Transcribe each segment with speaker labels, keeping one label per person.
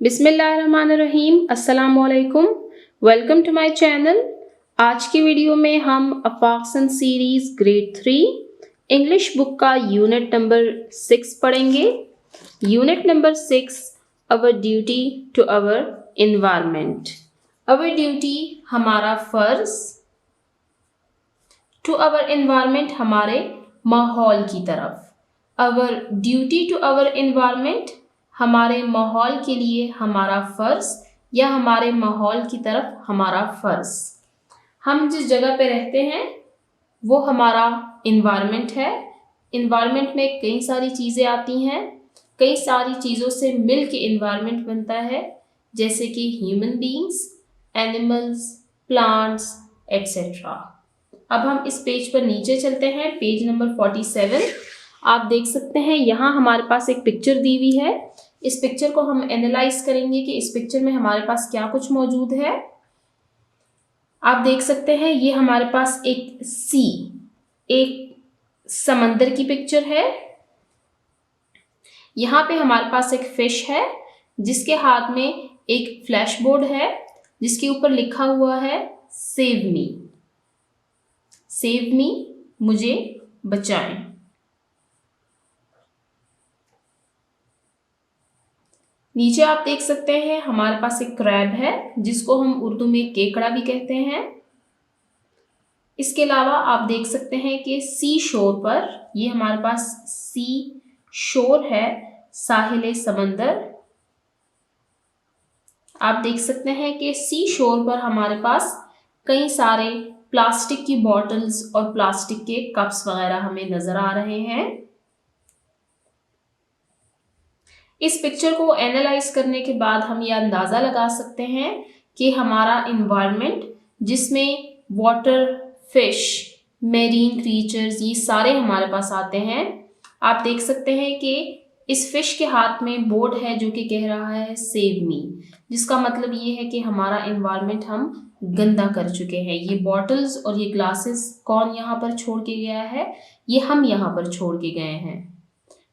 Speaker 1: बिस्मिल्लाहिर्रहमानिर्रहीम, अस्सलामुअलैकुम। Welcome to my channel. आज की वीडियो में हम अफाक्सन सीरीज़ ग्रेड 3 इंग्लिश बुक का यूनिट नंबर 6 पढ़ेंगे। Unit number 6, our duty to our environment. Our duty हमारा फ़र्ज़, टू अवर इन्वायरमेंट हमारे माहौल की तरफ। Our duty to our environment हमारे माहौल के लिए हमारा फ़र्ज़ या हमारे माहौल की तरफ हमारा फ़र्ज़। हम जिस जगह पे रहते हैं वो हमारा इन्वायरमेंट है। इन्वायरमेंट में कई सारी चीज़ें आती हैं, कई सारी चीज़ों से मिल के इन्वायरमेंट बनता है, जैसे कि human beings, animals, plants etcetera. अब हम इस पेज पर नीचे चलते हैं, पेज नंबर 47। आप देख सकते हैं यहाँ हमारे पास एक पिक्चर दी हुई है। इस पिक्चर को हम एनालाइज करेंगे कि इस पिक्चर में हमारे पास क्या कुछ मौजूद है। आप देख सकते हैं ये हमारे पास एक समंदर की पिक्चर है। यहाँ पे हमारे पास एक फिश है जिसके हाथ में एक फ्लैश बोर्ड है जिसके ऊपर लिखा हुआ है सेव मी। सेव मी, मुझे बचाएं। नीचे आप देख सकते हैं हमारे पास एक क्रैब है जिसको हम उर्दू में केकड़ा भी कहते हैं। इसके अलावा आप देख सकते हैं कि सी शोर पर, ये हमारे पास सी शोर है, साहिल समंदर। आप देख सकते हैं कि सी शोर पर हमारे पास कई सारे प्लास्टिक की बॉटल्स और प्लास्टिक के कप्स वगैरह हमें नजर आ रहे हैं। इस पिक्चर को एनालाइज करने के बाद हम ये अंदाज़ा लगा सकते हैं कि हमारा इन्वायरमेंट, जिसमें वाटर, फिश, मेरीन क्रीचर्स, ये सारे हमारे पास आते हैं। आप देख सकते हैं कि इस फिश के हाथ में बोर्ड है जो कि कह रहा है सेव मी, जिसका मतलब ये है कि हमारा इन्वायरमेंट हम गंदा कर चुके हैं। ये बॉटल्स और ये ग्लासेस कौन यहाँ पर छोड़ के गया है? ये हम यहाँ पर छोड़ के गए हैं।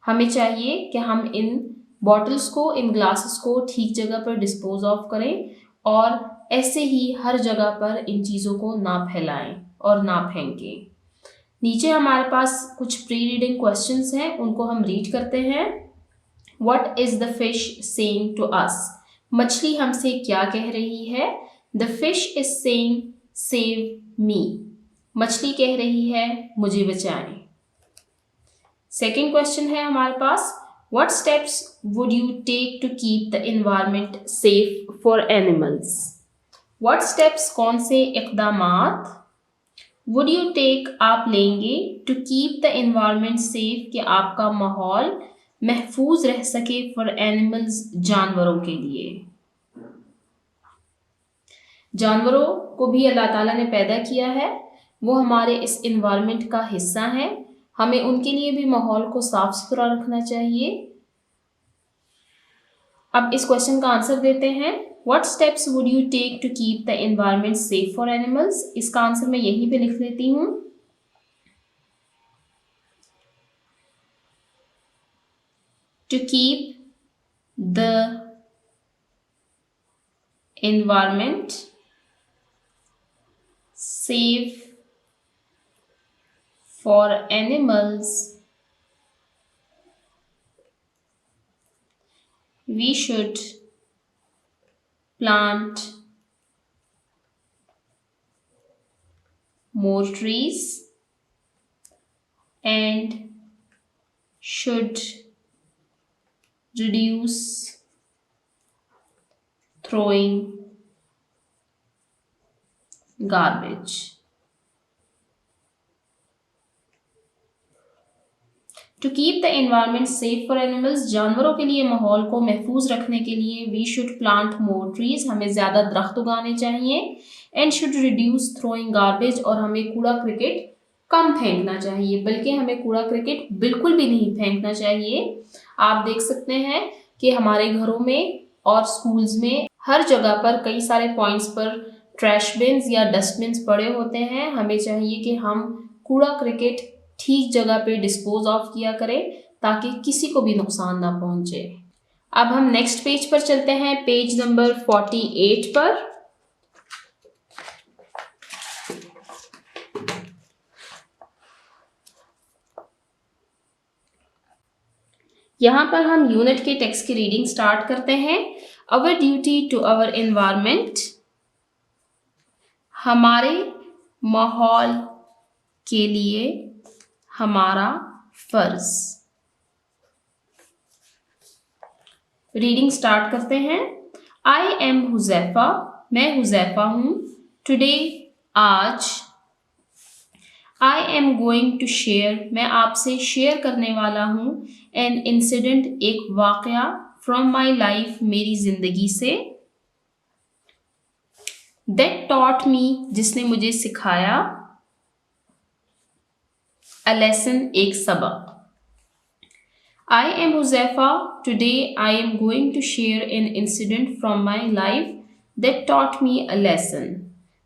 Speaker 1: हमें चाहिए कि हम इन बॉटल्स को, इन ग्लासेस को ठीक जगह पर डिस्पोज ऑफ करें और ऐसे ही हर जगह पर इन चीज़ों को ना फैलाएं और ना फेंकें। नीचे हमारे पास कुछ प्री रीडिंग क्वेश्चंस हैं, उनको हम रीड करते हैं। What is the fish saying to us? मछली हमसे क्या कह रही है? The fish is saying save me. मछली कह रही है मुझे बचाएं। सेकेंड क्वेश्चन है हमारे पास, What steps would you take to keep the environment safe for animals? What steps, कौन से इक़दामात, would you take, आप लेंगे, to keep the environment safe, कि आपका माहौल महफूज रह सके, for animals, जानवरों के लिए। जानवरों को भी अल्लाह ताला ने पैदा किया है, वो हमारे इस इन्वायरमेंट का हिस्सा हैं। हमें उनके लिए भी माहौल को साफ सुथरा रखना चाहिए। अब इस क्वेश्चन का आंसर देते हैं। What steps would you take to keep the environment safe for animals? इसका आंसर मैं यहीं पे लिख लेती हूँ। To keep the environment safe for animals, we should plant more trees and should reduce throwing garbage. To keep the environment safe for animals, जानवरों के लिए माहौल को महफूज रखने के लिए we should plant more trees, हमें ज़्यादा दरख्त उगाने चाहिए। And should reduce throwing garbage, और हमें कूड़ा क्रिकेट कम फेंकना चाहिए, बल्कि हमें कूड़ा क्रिकेट बिल्कुल भी नहीं फेंकना चाहिए। आप देख सकते हैं कि हमारे घरों में और स्कूल्स में हर जगह पर कई सारे पॉइंट्स पर ट्रैश बिन्स या डस्टबिन्स पड़े होते हैं। हमें चाहिए कि हम कूड़ा क्रिकेट ठीक जगह पे डिस्पोज ऑफ किया करें ताकि किसी को भी नुकसान ना पहुंचे। अब हम नेक्स्ट पेज पर चलते हैं, पेज नंबर 48 पर। यहाँ पर हम यूनिट के टेक्स्ट की रीडिंग स्टार्ट करते हैं। Our duty to our environment, हमारे माहौल के लिए हमारा फर्ज। रीडिंग स्टार्ट करते हैं। आई एम हुजैफा, मैं हुजैफा हूँ। टुडे, आज। I am going to share, मैं आपसे शेयर करने वाला हूँ। एन इंसिडेंट, एक वाकया। फ्रॉम माई लाइफ, मेरी जिंदगी से। दैट टॉट मी, जिसने मुझे सिखाया। अ लेसन, एक सबक। I am Huzaifa. Today I am going to share an incident from my life that taught me a lesson.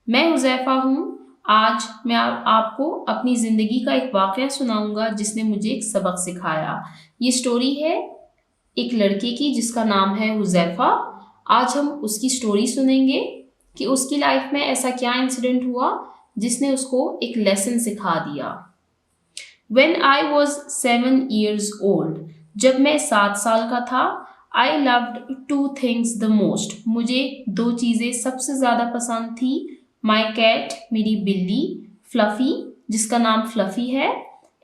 Speaker 1: मैं हुजैफा हूँ। आज मैं आपको अपनी ज़िंदगी का एक वाक़या सुनाऊंगा जिसने मुझे एक सबक सिखाया। ये स्टोरी है एक लड़के की जिसका नाम है हुजैफा। आज हम उसकी स्टोरी सुनेंगे कि उसकी लाइफ में ऐसा क्या इंसिडेंट हुआ जिसने उसको एक लेसन सिखा दिया। When I was 7 years old, जब मैं 7 साल का था, I loved 2 things the most. मुझे 2 चीज़ें सबसे ज़्यादा पसंद थी। My cat, मेरी बिल्ली, Fluffy, जिसका नाम फ्लफी है,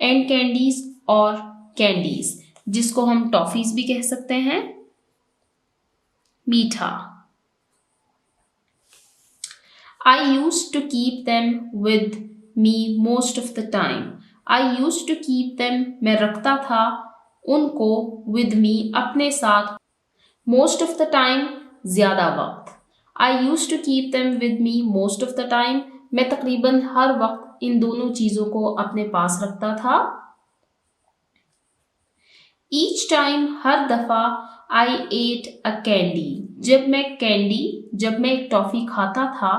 Speaker 1: and candies, और कैंडीज, जिसको हम टॉफीज भी कह सकते हैं, मीठा। I used to keep them with me most of the time. I used to keep them, मैं रखता था उनको, with me, अपने साथ, most of the time, ज़्यादा वक्त। I used to keep them with me most of the time, मैं तकरीबन हर वक्त इन दोनों चीज़ों को अपने पास रखता था। Each time, हर दफ़ा, I ate a candy, जब मैं एक टॉफ़ी खाता था,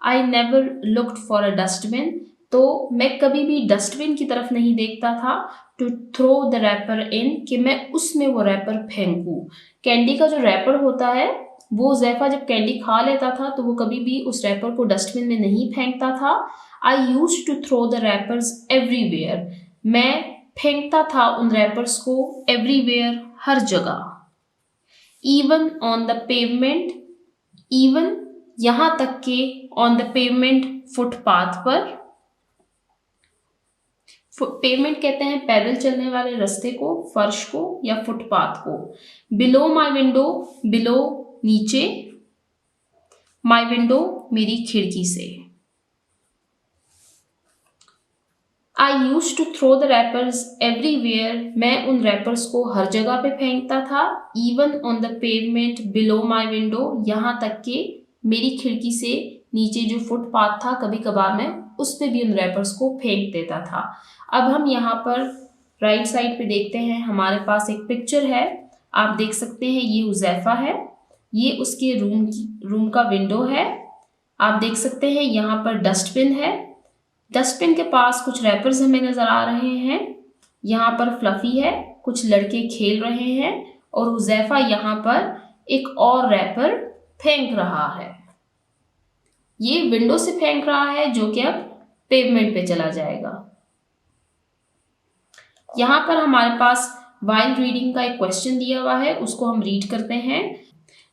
Speaker 1: I never looked for a dustbin, तो मैं कभी भी डस्टबिन की तरफ नहीं देखता था। To throw the rapper in, कि मैं उसमें वो रैपर फेंकूं। कैंडी का जो रैपर होता है, वो हुज़ैफा जब कैंडी खा लेता था तो वो कभी भी उस रैपर को डस्टबिन में नहीं फेंकता था। I used to throw the wrappers everywhere, मैं फेंकता था उन रैपर्स को एवरीवेयर, हर जगह। Even on the pavement, even यहाँ तक के, ऑन द पेवमेंट, फुटपाथ पर। पेवमेंट कहते हैं पैदल चलने वाले रास्ते को, फर्श को या फुटपाथ को। बिलो माई विंडो, बिलो नीचे, माई विंडो मेरी खिड़की से। I use to throw the wrappers everywhere, मैं उन रैपर्स को हर जगह पे फेंकता था। Even on the pavement below my window, यहाँ तक के मेरी खिड़की से नीचे जो फुटपाथ था, कभी कभार मैं उस पर भी उन रैपर्स को फेंक देता था। अब हम यहाँ पर राइट साइड पे देखते हैं, हमारे पास एक पिक्चर है। आप देख सकते हैं ये हुज़ैफा है, ये उसके रूम का विंडो है। आप देख सकते हैं यहाँ पर डस्टबिन है, डस्टबिन के पास कुछ रैपर्स हमें नज़र आ रहे हैं। यहाँ पर फ्लफी है, कुछ लड़के खेल रहे हैं और हुज़ैफा यहाँ पर एक और रैपर फेंक रहा है। ये विंडो से फेंक रहा है जो कि अब पेवमेंट पे चला जाएगा। यहाँ पर हमारे पास वाइल रीडिंग का एक क्वेश्चन दिया हुआ है, उसको हम रीड करते हैं।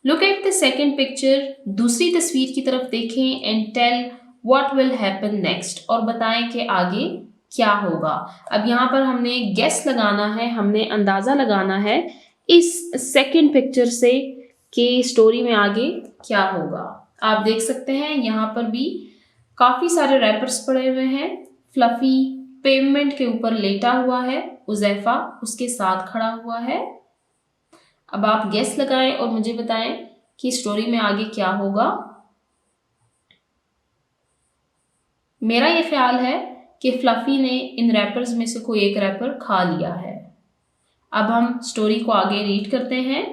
Speaker 1: Look at the second picture, दूसरी तस्वीर की तरफ देखें, and tell what will happen next, और बताएं कि आगे क्या होगा। अब यहाँ पर हमने गेस लगाना है, हमने अंदाज़ा लगाना है इस सेकेंड पिक्चर से कि स्टोरी में आगे क्या होगा। आप देख सकते हैं यहाँ पर भी काफ़ी सारे रैपर्स पड़े हुए हैं। फ्लफी पेवमेंट के ऊपर लेटा हुआ है, हुज़ैफा उसके साथ खड़ा हुआ है। अब आप गेस लगाएं और मुझे बताएं कि स्टोरी में आगे क्या होगा। मेरा ये ख्याल है कि फ्लफी ने इन रैपर्स में से कोई एक रैपर खा लिया है। अब हम स्टोरी को आगे रीड करते हैं।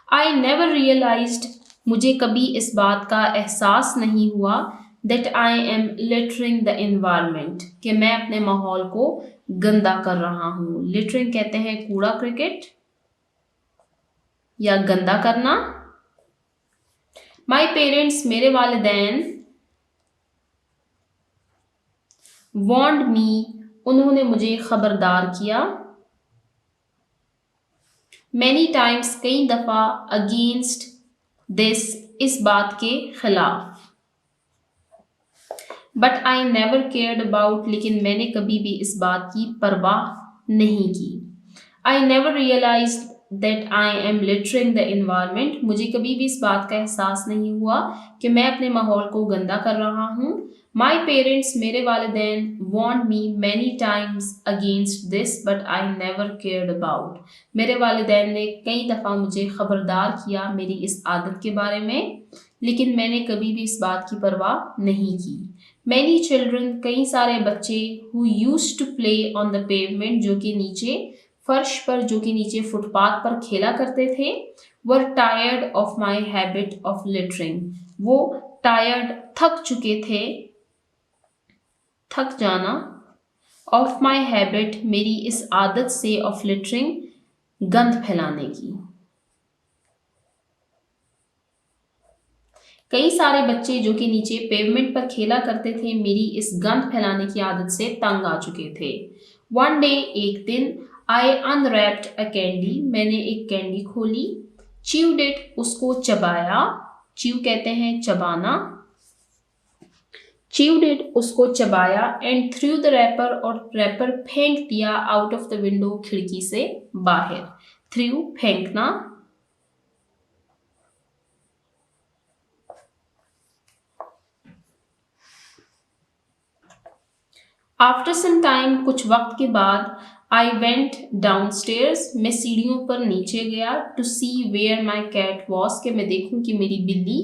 Speaker 1: आई नेवर रियलाइज्ड, मुझे कभी इस बात का एहसास नहीं हुआ, that I am littering the environment, कि मैं अपने माहौल को गंदा कर रहा हूँ। लिटरिंग कहते हैं कूड़ा क्रिकेट। या गंदा करना। माई पेरेंट्स, मेरे वालिदैन, वॉन्ड मी, उन्होंने मुझे खबरदार किया। मैनी टाइम्स, कई दफा, अगेंस्ट दिस, इस बात के खिलाफ। But I never cared about, लेकिन मैंने कभी भी इस बात की परवाह नहीं की। I never realize that I am littering the environment, मुझे कभी भी इस बात का एहसास नहीं हुआ कि मैं अपने माहौल को गंदा कर रहा हूँ। माई पेरेंट्स, मेरे वालिदैन, warned me many times against this but I never cared about, मेरे वालिदैन ने कई दफ़ा मुझे खबरदार किया मेरी इस आदत के बारे में, लेकिन मैंने कभी भी इस बात की परवाह नहीं की। मैनी चिल्ड्रन, कई सारे बच्चे, who used to play on the pavement, जो कि नीचे फर्श पर, जो कि नीचे फुटपाथ पर खेला करते थे, were tired of my habit of littering, वो टायर्ड, थक चुके थे, थक जाना, ऑफ माई हैबिट, मेरी इस आदत से, ऑफ लिटरिंग, गंद फैलाने की। कई सारे बच्चे जो कि नीचे पेवमेंट पर खेला करते थे मेरी इस गंद फैलाने की आदत से तंग आ चुके थे। वन डे, एक दिन, आई अनरैप्ड अ कैंडी, मैंने एक कैंडी खोली। च्यूड इट, उसको चबाया। च्यू कहते हैं चबाना। च्यूड इट, उसको चबाया। एंड थ्रू द रैपर, और रैपर फेंक दिया। आउट ऑफ द विंडो, खिड़की से बाहर। थ्रू, फेंकना। आफ्टर सम टाइम, कुछ वक्त के बाद, आई वेंट डाउन स्टेयर्स, मैं सीढ़ियों पर नीचे गया। To see where my cat was, के मैं देखूं कि मेरी बिल्ली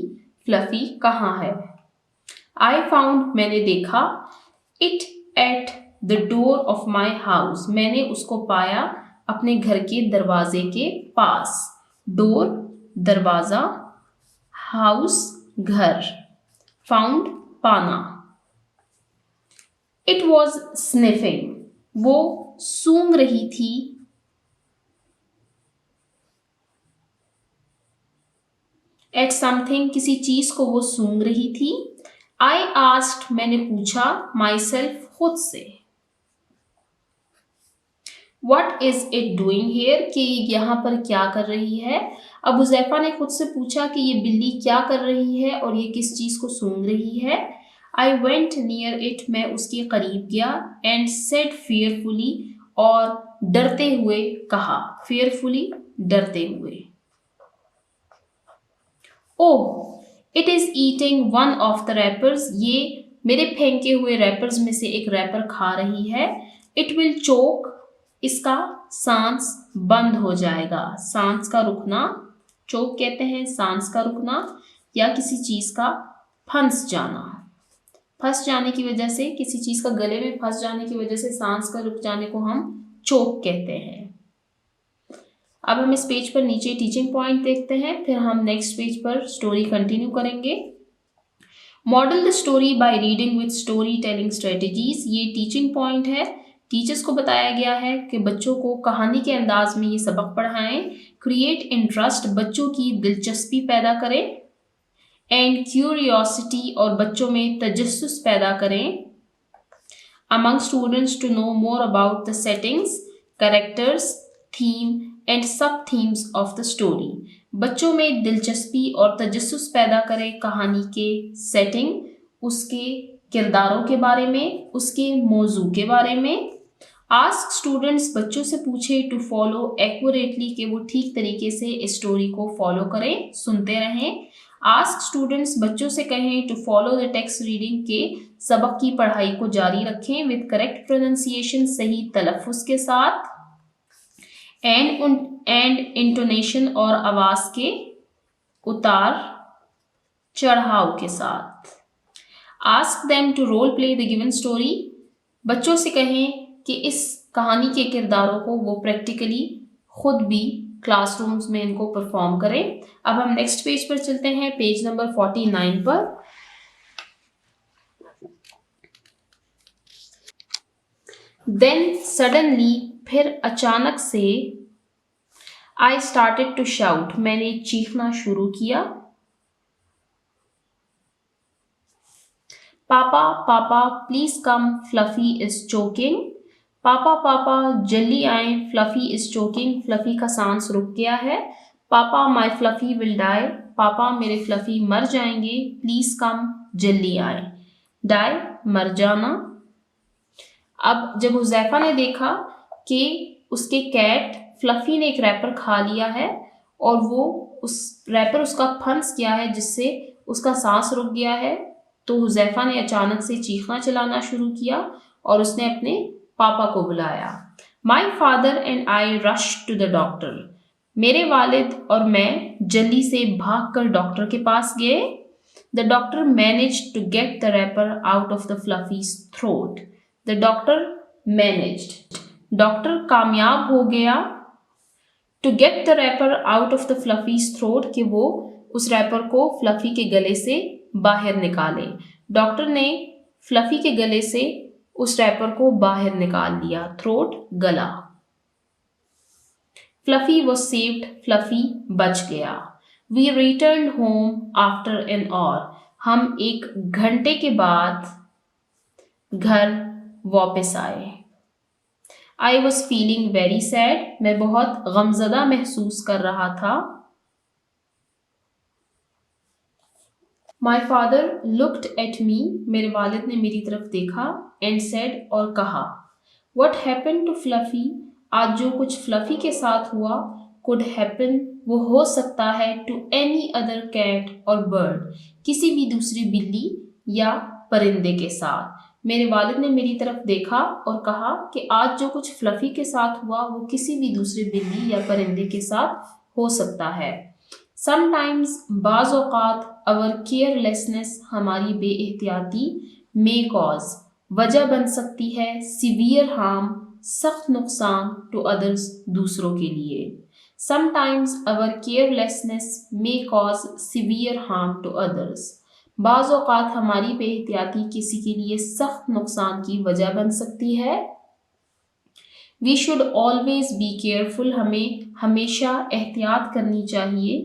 Speaker 1: फ्लफी कहाँ है। आई फाउंड, मैंने देखा। It at the door of my house, मैंने उसको पाया अपने घर के दरवाजे के पास। डोर, दरवाजा, हाउस, घर, फाउंड, पाना। इट वॉज स्निफिंग, वो सूंघ रही थी। एट समथिंग, किसी चीज को वो सूंघ रही थी। आई आस्क्ड, मैंने पूछा। माई सेल्फ, खुद से। What is it doing here, कि यहाँ पर क्या कर रही है। अब हुज़ैफा ने खुद से पूछा कि ये बिल्ली क्या कर रही है और ये किस चीज को सूंघ रही है। आई वेंट नियर इट, मैं उसके करीब गया। एंड सेड फियरफुली, और डरते हुए कहा। फियरफुली, डरते हुए। Oh, it is eating one of the wrappers, ये मेरे फेंके हुए रैपर्स में से एक रैपर खा रही है। इट विल चोक, इसका सांस बंद हो जाएगा। सांस का रुकना, चोक कहते हैं सांस का रुकना, या किसी चीज का फंस जाना। फंस जाने की वजह से, किसी चीज का गले में फंस जाने की वजह से सांस का रुक जाने को हम चोक कहते हैं। अब हम इस पेज पर नीचे टीचिंग पॉइंट देखते हैं, फिर हम नेक्स्ट पेज पर स्टोरी कंटिन्यू करेंगे। Model the story by reading with story telling strategies, ये टीचिंग पॉइंट है। टीचर्स को बताया गया है कि बच्चों को कहानी के अंदाज में ये सबक पढ़ाएं। क्रिएट इंटरेस्ट, बच्चों की दिलचस्पी पैदा करें। एंड क्यूरियोसिटी, और बच्चों में तजस्सुस पैदा करें। Among students, to know more about the settings, characters, theme and sub themes of the story, बच्चों में दिलचस्पी और तजस्सुस पैदा करें कहानी के सेटिंग, उसके किरदारों के बारे में, उसके मौजू के बारे में। आस्क स्टूडेंट्स, बच्चों से पूछे। टू फॉलो एक्यूरेटली, कि वो ठीक तरीके से इस स्टोरी को फॉलो करें, सुनते रहें। आस्क स्टूडेंट्स, बच्चों से कहें। To follow the text reading, के सबक की पढ़ाई को जारी रखें विद करेक्ट प्रोनाउंसिएशन, सही तलफ़ुज़ के साथ। एंड इंटोनेशन, और आवाज के उतार चढ़ाव के साथ। Ask them to role play the given story, बच्चों से कहें कि इस कहानी के किरदारों को वो प्रैक्टिकली खुद भी क्लासरूम्स में इनको परफॉर्म करें। अब हम नेक्स्ट पेज पर चलते हैं, पेज नंबर 49 पर। देन सडनली, फिर अचानक से, I started to shout. मैंने चीखना शुरू किया. पापा पापा please come, fluffy is choking. पापा पापा जल्दी आए, फ्लफी इज चोकिंग. फ्लफी का सांस रुक गया है. पापा माई फ्लफी विल डाई. पापा मेरे फ्लफी मर जाएंगे. प्लीज कम, जल्दी आए. डाई मर जाना. अब जब हुज़ैफा ने देखा कि उसके कैट फ्लफी ने एक रैपर खा लिया है और वो उस रैपर उसका फंस गया है जिससे उसका सांस रुक गया है, तो हुज़ैफा ने अचानक से चीखना चिल्लाना शुरू किया और उसने अपने पापा को बुलाया. My father and I rush to the doctor. मेरे वालिद और मैं जल्दी से भागकर डॉक्टर के पास गए. The doctor managed to get the wrapper out of the Fluffy's throat. The doctor managed, doctor कामयाब हो गया, to get the wrapper out of the Fluffy's throat, कि वो उस रैपर को फ्लफी के गले से बाहर निकाले. डॉक्टर ने फ्लफी के गले से उस रैपर को बाहर निकाल लिया. थ्रोट गला. फ्लफी वॉज सेव्ड, फ्लफी बच गया. We return home after an hour. हम 1 घंटे के बाद घर वापस आए. I was feeling very sad. मैं बहुत गमज़दा महसूस कर रहा था. My father looked at me. मेरे वालिद ने मेरी तरफ देखा. एंड सेड, और कहा, वट हैपन टू फ्लफी. आज जो कुछ फ्लफी के साथ हुआ, कुड हैपन, वो हो सकता है, टू एनी अदर कैट और बर्ड, किसी भी दूसरी बिल्ली या परिंदे के साथ. मेरे वालिद ने मेरी तरफ देखा और कहा कि आज जो कुछ फ्लफी के साथ हुआ वो किसी भी दूसरी बिल्ली या परिंदे के साथ हो सकता है. समटाइम्स, बाज़ औक़ात, अवर केयरलेसनेस, हमारी बेएहतियाती, मे कॉज, वजह बन सकती है, सीवियर हार्म, सख्त नुकसान, टू अदर्स, दूसरों के लिए. Sometimes our carelessness may cause severe harm to others. बाज़ औक़ात हमारी बेएहतियाती किसी के लिए सख्त नुकसान की वजह बन सकती है. We should always be careful. हमें हमेशा एहतियात करनी चाहिए.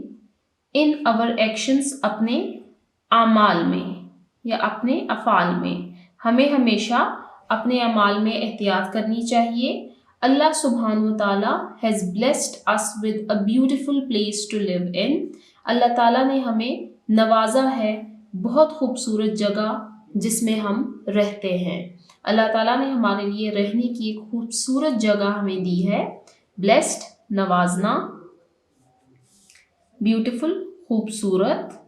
Speaker 1: इन अवर एक्शंस, अपने आमाल में या अपने अफ़ाल में. हमें हमेशा अपने अमाल में एहतियात करनी चाहिए. अल्लाह सुब्हान व ताला has blessed us with a beautiful place to live in. अल्लाह ताला ने हमें नवाजा है बहुत खूबसूरत जगह जिसमें हम रहते हैं. अल्लाह ताला ने हमारे लिए रहने की एक खूबसूरत जगह हमें दी है. ब्लेस्ड, नवाजना, ब्यूटीफुल, खूबसूरत,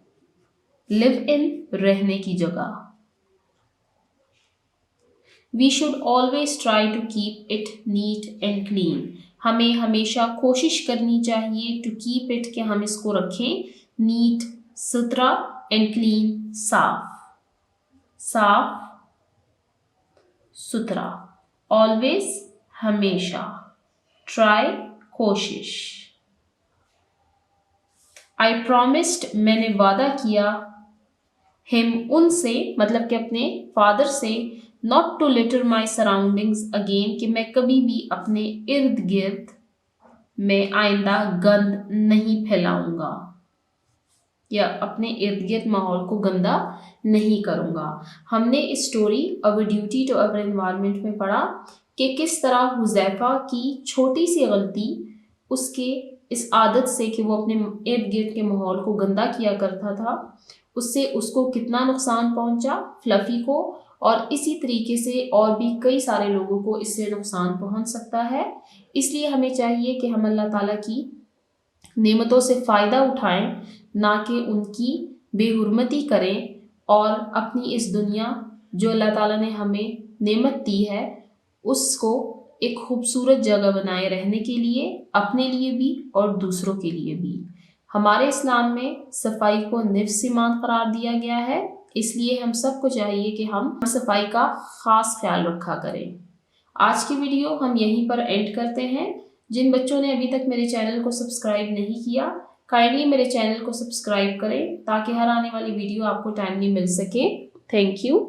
Speaker 1: लिव इन, रहने की जगह. We should always try to keep it neat and clean. हमें हमेशा कोशिश करनी चाहिए टू कीप इट, कि हम इसको रखें नीट, सुथरा, एंड क्लीन, साफ, साफ सुथरा. ऑलवेज, हमेशा. ट्राई, कोशिश. आई प्रॉमिस्ड, मैंने वादा किया, हिम, उनसे, मतलब कि अपने फादर से, not to litter my surroundings again, कि मैं कभी भी अपने इर्द गिर्द में आइंदा गंद नहीं फैलाऊंगा या अपने इर्द गिर्द माहौल को गंदा नहीं करूँगा. हमने इस story our duty to our environment में पढ़ा कि किस तरह हुज़ैफा की छोटी सी गलती उसके इस आदत से कि वो अपने इर्द गिर्द के माहौल को गंदा किया करता था, उससे उसको कितना नुकसान पहुंचा, फ्लफी को, और इसी तरीके से और भी कई सारे लोगों को इससे नुकसान पहुंच सकता है. इसलिए हमें चाहिए कि हम अल्लाह ताला की नेमतों से फ़ायदा उठाएं, ना कि उनकी बेहुरमती करें, और अपनी इस दुनिया जो अल्लाह ताला ने हमें नेमत दी है उसको एक खूबसूरत जगह बनाए रहने के लिए, अपने लिए भी और दूसरों के लिए भी. हमारे इस्लाम में सफाई को निफ्स ईमान करार दिया गया है, इसलिए हम सबको चाहिए कि हम सफाई का ख़ास ख्याल रखा करें. आज की वीडियो हम यहीं पर एंड करते हैं. जिन बच्चों ने अभी तक मेरे चैनल को सब्सक्राइब नहीं किया, काइंडली मेरे चैनल को सब्सक्राइब करें ताकि हर आने वाली वीडियो आपको टाइमली मिल सके. Thank you.